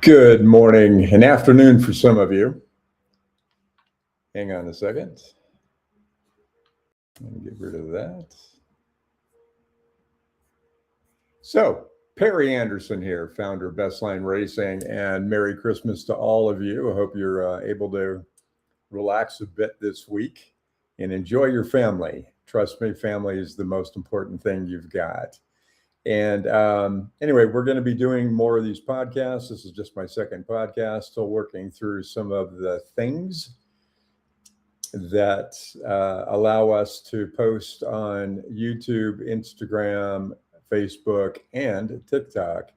Good morning and afternoon for some of you. Hang on a second. Let me get rid of that. So, Perry Anderson here, founder of Best Line Racing, and Merry Christmas to all of you. I hope you're able to relax a bit this week and enjoy your family. Trust me, family is the most important thing you've got. And anyway, we're going to be doing more of these podcasts. This is just my second podcast, still working through some of the things that allow us to post on YouTube, Instagram, Facebook, and TikTok.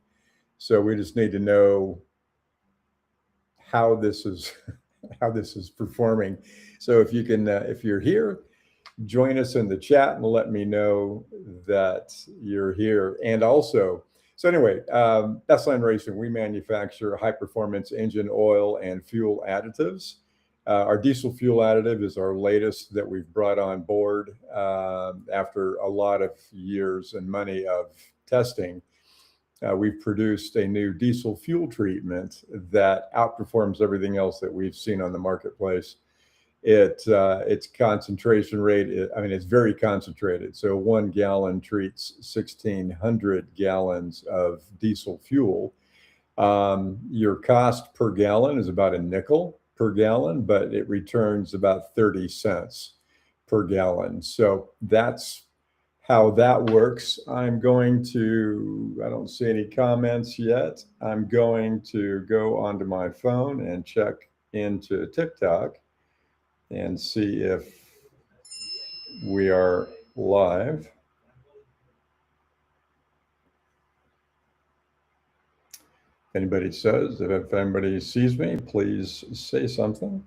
So we just need to know how this is performing. So if you can, if you're here, join us in the chat and let me know that you're here. And also, so anyway, Best Line Racing, we manufacture high performance engine oil and fuel additives. Our diesel fuel additive is our latest that we've brought on board after a lot of years and money of testing. We've produced a new diesel fuel treatment that outperforms everything else that we've seen on the marketplace. Its concentration rate, it's very concentrated. So 1 gallon treats 1,600 gallons of diesel fuel. Your cost per gallon is about a nickel per gallon, but it returns about 30 cents per gallon. So that's how that works. I'm going to, I don't see any comments yet. I'm going to go onto my phone and check into TikTok and see if we are live. Anybody says, if anybody sees me, please say something.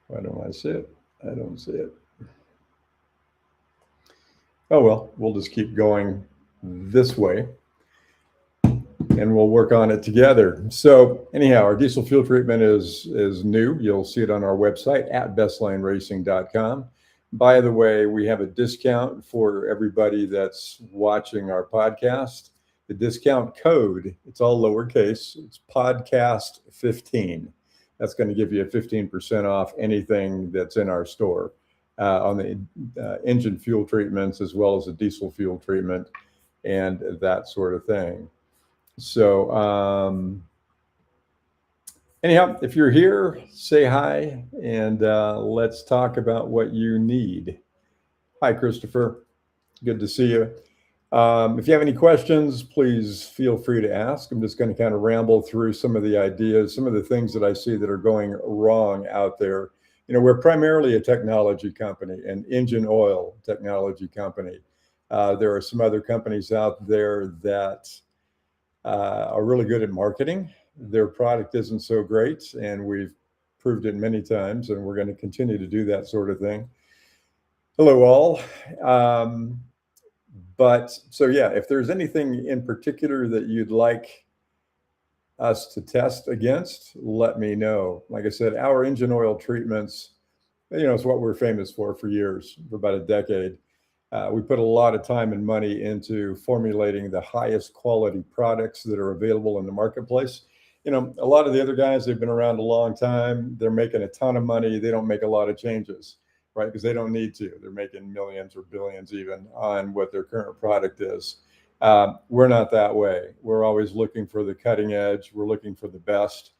Why don't I see it? I don't see it. Oh, well, we'll just keep going this way and we'll work on it together. So anyhow, our diesel fuel treatment is new. You'll see it on our website at bestlineracing.com. By the way, we have a discount for everybody that's watching our podcast. The discount code, it's all lowercase, it's podcast 15. That's going to give you a 15% off anything that's in our store on the engine fuel treatments, as well as the diesel fuel treatment and that sort of thing. So anyhow, if you're here, say hi and let's talk about what you need. Hi, Christopher. Good to see you. If you have any questions, please feel free to ask. I'm just going to kind of ramble through some of the ideas, some of the things that I see that are going wrong out there. You know, we're primarily a technology company, an engine oil technology company. There are some other companies out there that are really good at marketing. Their product isn't so great, and we've proved it many times, and we're going to continue to do that sort of thing. Hello, all. But so, yeah, if there's anything in particular that you'd like us to test against, let me know. Like I said, our engine oil treatments, you know, it's what we're famous for years, for about a decade. We put a lot of time and money into formulating the highest quality products that are available in the marketplace. You know, a lot of the other guys, they've been around a long time. They're making a ton of money. They don't make a lot of changes, right? Because they don't need to. They're making millions or billions even on what their current product is. We're not that way. We're always looking for the cutting edge. We're looking for the best.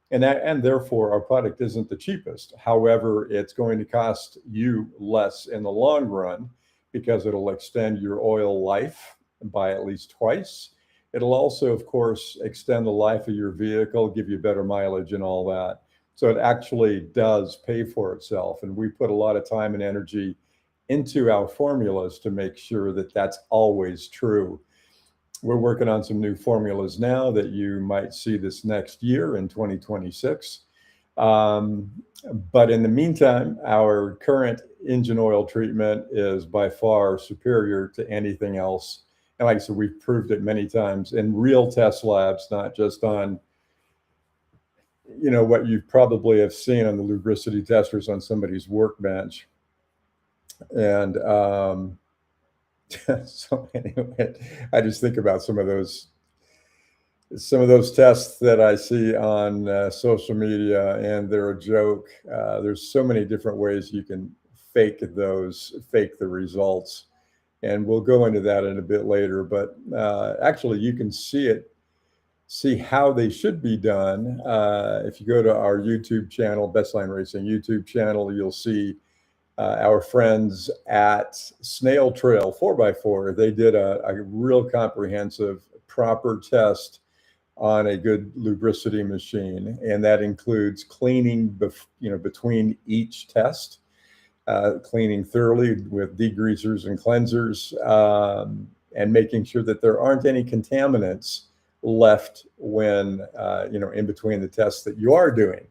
And therefore, our product isn't the cheapest. However, it's going to cost you less in the long run because it'll extend your oil life by at least twice. It'll also, of course, extend the life of your vehicle, give you better mileage and all that. So it actually does pay for itself. And we put a lot of time and energy into our formulas to make sure that that's always true. We're working on some new formulas now that you might see this next year in 2026. But in the meantime, our current engine oil treatment is by far superior to anything else. And like I said, we've proved it many times in real test labs, not just on, you know, what you probably have seen on the lubricity testers on somebody's workbench. And So anyway, I just think about some of those tests that I see on social media, and they're a joke. There's so many different ways you can fake the results, and we'll go into that in a bit later. But actually, you can see how they should be done. If you go to our YouTube channel, Bestline Racing YouTube channel, you'll see our friends at Snail Trail 4x4. They did a real comprehensive, proper test on a good lubricity machine, and that includes cleaning between each test, cleaning thoroughly with degreasers and cleansers, and making sure that there aren't any contaminants left when in between the tests that you are doing.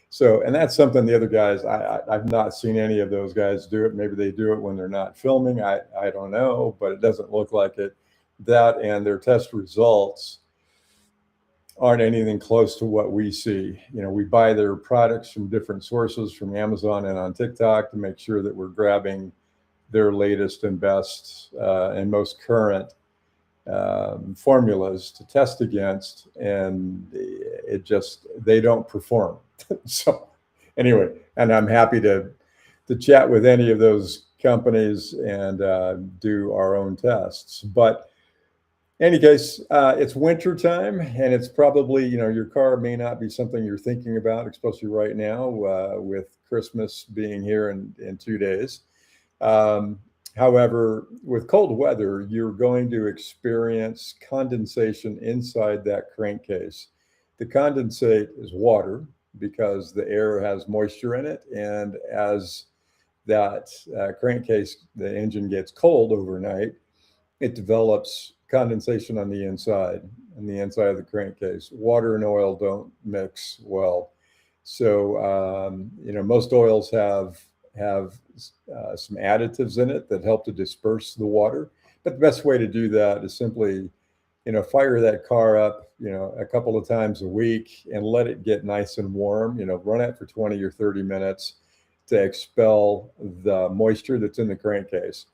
So, and that's something the other guys, I've not seen any of those guys do it. Maybe they do it when they're not filming. I don't know, but it doesn't look like it. That and their test results aren't anything close to what we see. We buy their products from different sources, from Amazon and on TikTok, to make sure that we're grabbing their latest and best and most current formulas to test against, and they don't perform. So anyway, and I'm happy to chat with any of those companies and do our own tests. But in any case, it's winter time, and it's probably, your car may not be something you're thinking about, especially right now with Christmas being here in 2 days. However, with cold weather, you're going to experience condensation inside that crankcase. The condensate is water because the air has moisture in it. And as that crankcase, the engine gets cold overnight, it develops condensation on the inside of the crankcase. Water and oil don't mix well. So, most oils have some additives in it that help to disperse the water. But the best way to do that is simply, fire that car up, a couple of times a week and let it get nice and warm, run it for 20 or 30 minutes to expel the moisture that's in the crankcase.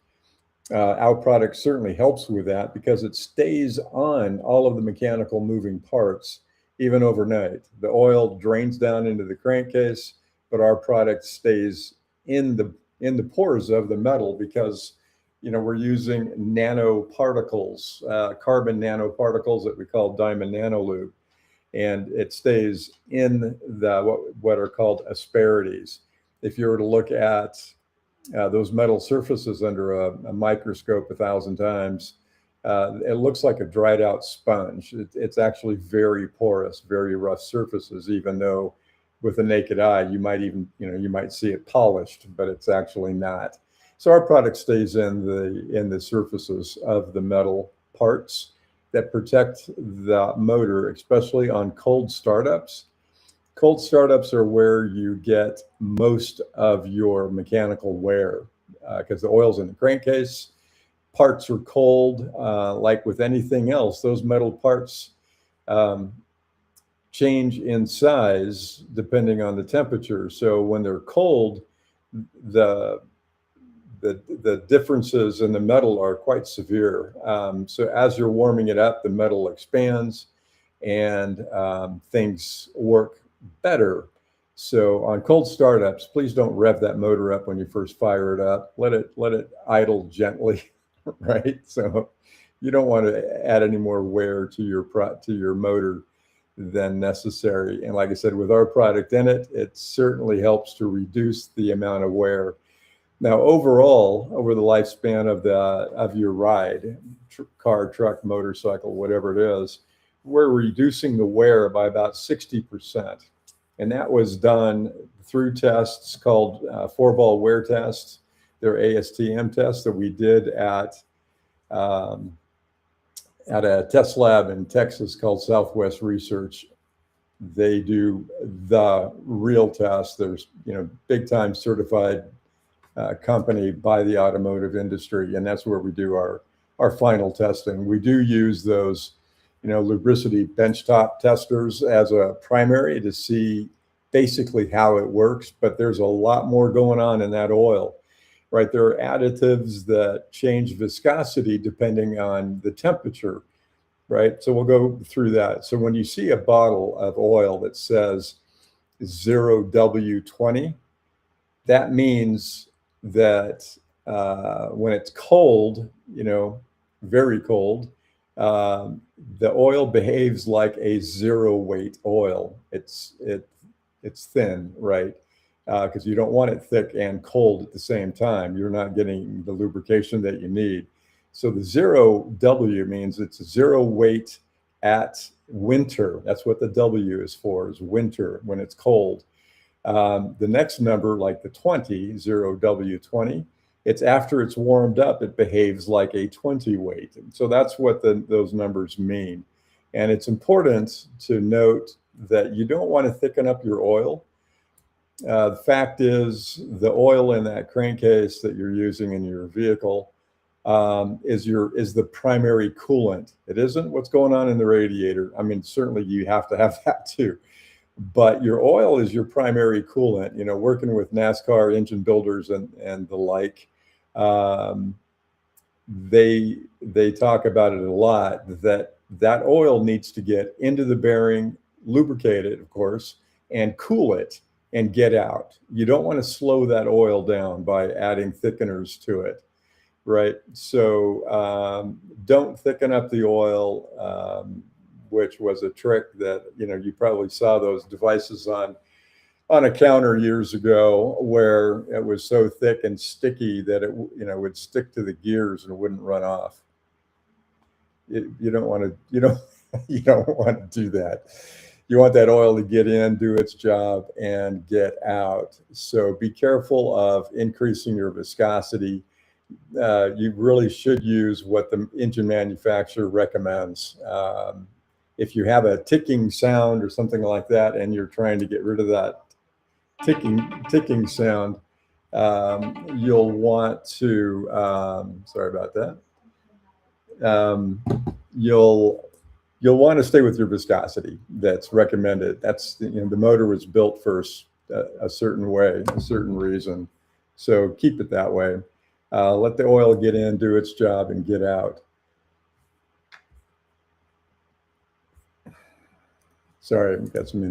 Our product certainly helps with that because it stays on all of the mechanical moving parts, even overnight. The oil drains down into the crankcase, but our product stays in the pores of the metal because we're using nanoparticles, carbon nanoparticles that we call diamond nanolube, and it stays in what are called asperities. If you were to look at those metal surfaces under a microscope 1,000 times, it looks like a dried out sponge. It's actually very porous, very rough surfaces, even though with the naked eye, you might see it polished, but it's actually not. So our product stays in the surfaces of the metal parts that protect the motor, especially on cold startups. Cold startups are where you get most of your mechanical wear because the oil's in the crankcase. Parts are cold. Like with anything else, those metal parts change in size depending on the temperature. So when they're cold, the differences in the metal are quite severe. So as you're warming it up, the metal expands and things work better. So on cold startups, please don't rev that motor up when you first fire it up. Let it idle gently, right? So you don't want to add any more wear to your motor than necessary. And like I said, with our product in it, it certainly helps to reduce the amount of wear. Now, overall, over the lifespan of your ride, car, truck, motorcycle, whatever it is, we're reducing the wear by about 60%. And that was done through tests called 4-ball wear tests. They're ASTM tests that we did at a test lab in Texas called Southwest Research. They do the real test. There's, big time certified company by the automotive industry. And that's where we do our final testing. We do use those, lubricity benchtop testers as a primary to see basically how it works, but there's a lot more going on in that oil. right? There are additives that change viscosity depending on the temperature, right? So we'll go through that. So when you see a bottle of oil that says 0W20, that means that when it's cold, very cold, the oil behaves like a zero weight oil. It's thin, right? Because you don't want it thick and cold at the same time. You're not getting the lubrication that you need. So the 0W means it's zero weight at winter. That's what the W is for, is winter, when it's cold. The next number, like the 20, 0W20, it's after it's warmed up, it behaves like a 20 weight. So that's what those numbers mean. And it's important to note that you don't want to thicken up your oil. The fact is, the oil in that crankcase that you're using in your vehicle is the primary coolant. It isn't what's going on in the radiator. I mean, certainly you have to have that too, but your oil is your primary coolant. Working with NASCAR engine builders and the like, they talk about it a lot, that oil needs to get into the bearing, lubricate it, of course, and cool it and get out. You don't want to slow that oil down by adding thickeners to it, right? So don't thicken up the oil, which was a trick that, you probably saw those devices on a counter years ago, where it was so thick and sticky that it, would stick to the gears and it wouldn't run off. You don't want to, you don't want to do that. You want that oil to get in, do its job, and get out. So be careful of increasing your viscosity. You really should use what the engine manufacturer recommends. If you have a ticking sound or something like that, and you're trying to get rid of that ticking sound, you'll want to, sorry about that. You'll want to stay with your viscosity that's recommended. That's, the motor was built for a certain way, a certain reason. So keep it that way. Let the oil get in, do its job, and get out. Sorry, we've got some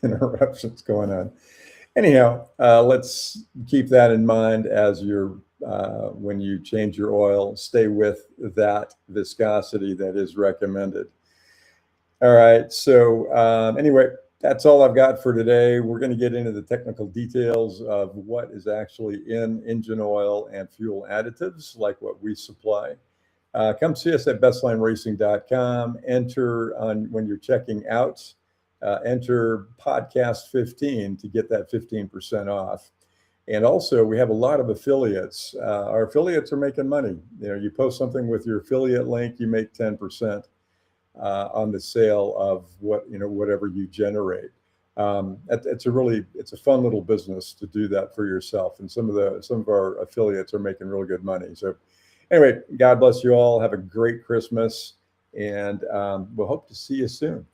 interruptions going on. Anyhow, let's keep that in mind as when you change your oil, stay with that viscosity that is recommended. All right, so anyway, that's all I've got for today. We're going to get into the technical details of what is actually in engine oil and fuel additives, like what we supply. Come see us at bestlineracing.com. Enter when you're checking out, enter podcast 15 to get that 15% off. And also, we have a lot of affiliates. Our affiliates are making money. You post something with your affiliate link, you make 10% on the sale of whatever you generate. It's a fun little business to do that for yourself. And some of our affiliates are making really good money. So anyway, God bless you all. Have a great Christmas, and we'll hope to see you soon.